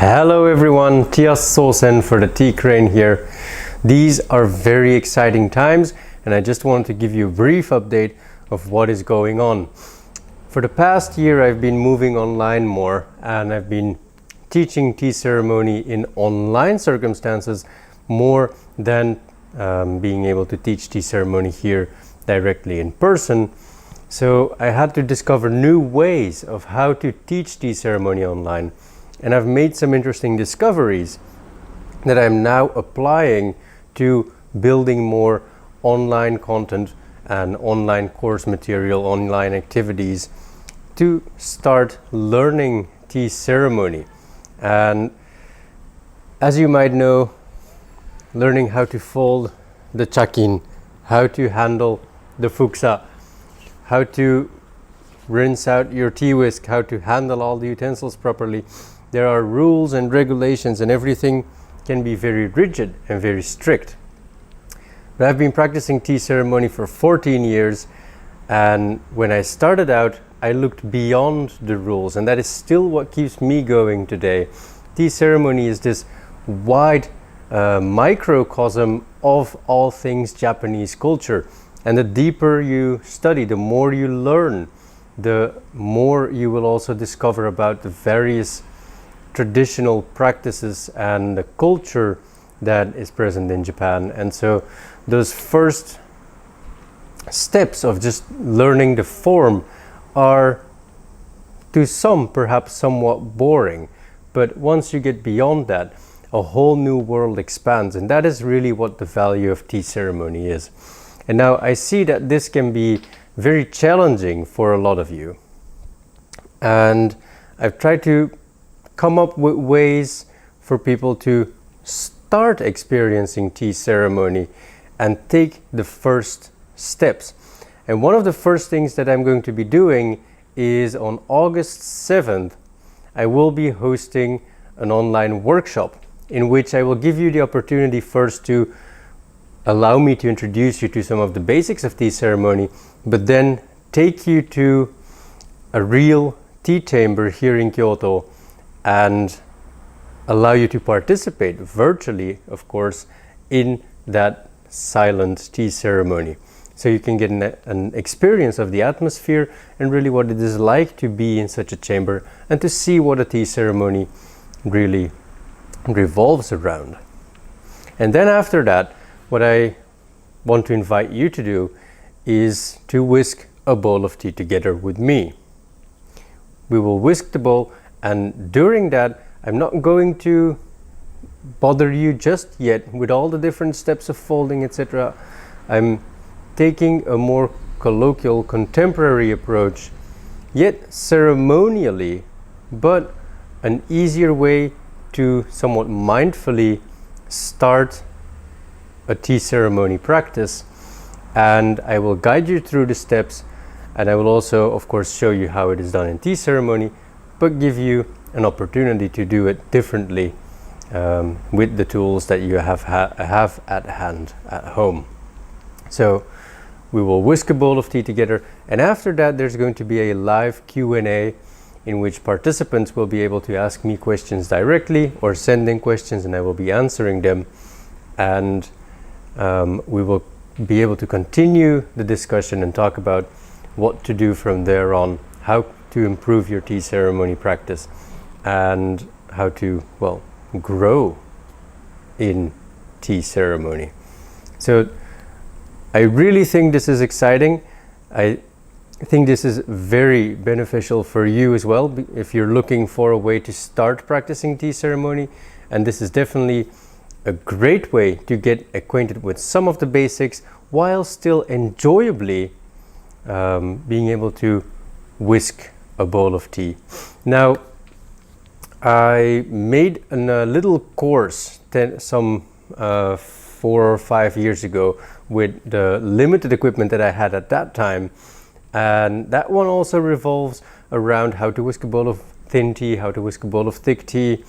Hello everyone, Tyas Sōsen for the Tea Crane here. These are very exciting times and I just wanted to give you a brief update of what is going on. For the past year I've been moving online more and I've been teaching tea ceremony in online circumstances more than being able to teach tea ceremony here directly in person. So I had to discover new ways of how to teach tea ceremony online. And I've made some interesting discoveries that I'm now applying to building more online content and online course material, online activities to start learning tea ceremony. And as you might know, learning how to fold the chakin, how to handle the fuksa, how to rinse out your tea whisk, how to handle all the utensils properly. There are rules and regulations and everything can be very rigid and very strict. But I've been practicing tea ceremony for 14 years and when I started out I looked beyond the rules, and that is still what keeps me going today. Tea ceremony is this wide microcosm of all things Japanese culture, and the deeper you study, the more you learn, the more you will also discover about the various traditional practices and the culture that is present in Japan. And so those first steps of just learning the form are to some perhaps somewhat boring, but once you get beyond that, a whole new world expands, and that is really what the value of tea ceremony is. And now I see that this can be very challenging for a lot of you, and I've tried to come up with ways for people to start experiencing tea ceremony and take the first steps. And one of the first things that I'm going to be doing is on August 7th, I will be hosting an online workshop in which I will give you the opportunity first to allow me to introduce you to some of the basics of tea ceremony, but then take you to a real tea chamber here in Kyoto and allow you to participate virtually, of course, in that silent tea ceremony. So you can get an experience of the atmosphere and really what it is like to be in such a chamber and to see what a tea ceremony really revolves around. And then after that, what I want to invite you to do is to whisk a bowl of tea together with me. We will whisk the bowl, and during that I'm not going to bother you just yet with all the different steps of folding, etc. I'm taking a more colloquial, contemporary approach, yet ceremonially, but an easier way to somewhat mindfully start a tea ceremony practice. And I will guide you through the steps, and I will also of course show you how it is done in tea ceremony, but give you an opportunity to do it differently with the tools that you have at hand at home. So we will whisk a bowl of tea together, and after that there's going to be a live Q&A in which participants will be able to ask me questions directly or send in questions, and I will be answering them, and we will be able to continue the discussion and talk about what to do from there on, how to improve your tea ceremony practice and how to, well, grow in tea ceremony. So I really think this is exciting. I think this is very beneficial for you as well if you're looking for a way to start practicing tea ceremony, and this is definitely a great way to get acquainted with some of the basics while still enjoyably being able to whisk a bowl of tea. Now, I made a little course some 4 or 5 years ago with the limited equipment that I had at that time, and that one also revolves around how to whisk a bowl of thin tea, how to whisk a bowl of thick tea,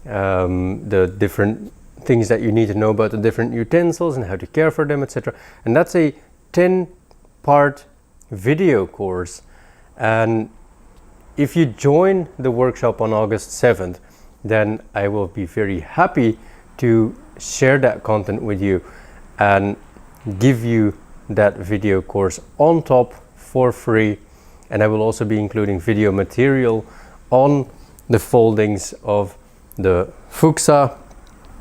the different things that you need to know about the different utensils and how to care for them, etc. And that's a 10-part video course, and if you join the workshop on August 7th, then I will be very happy to share that content with you and give you that video course on top for free. And I will also be including video material on the foldings of the fukusa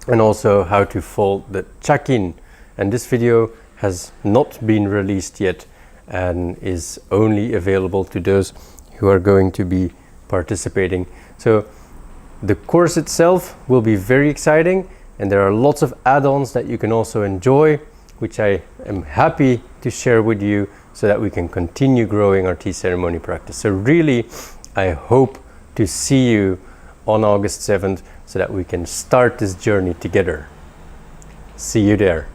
and also how to fold the chakin. And this video has not been released yet and is only available to those who are going to be participating. So the course itself will be very exciting, and there are lots of add-ons that you can also enjoy, which I am happy to share with you so that we can continue growing our tea ceremony practice. So really, I hope to see you on August 7th so that we can start this journey together. See you there.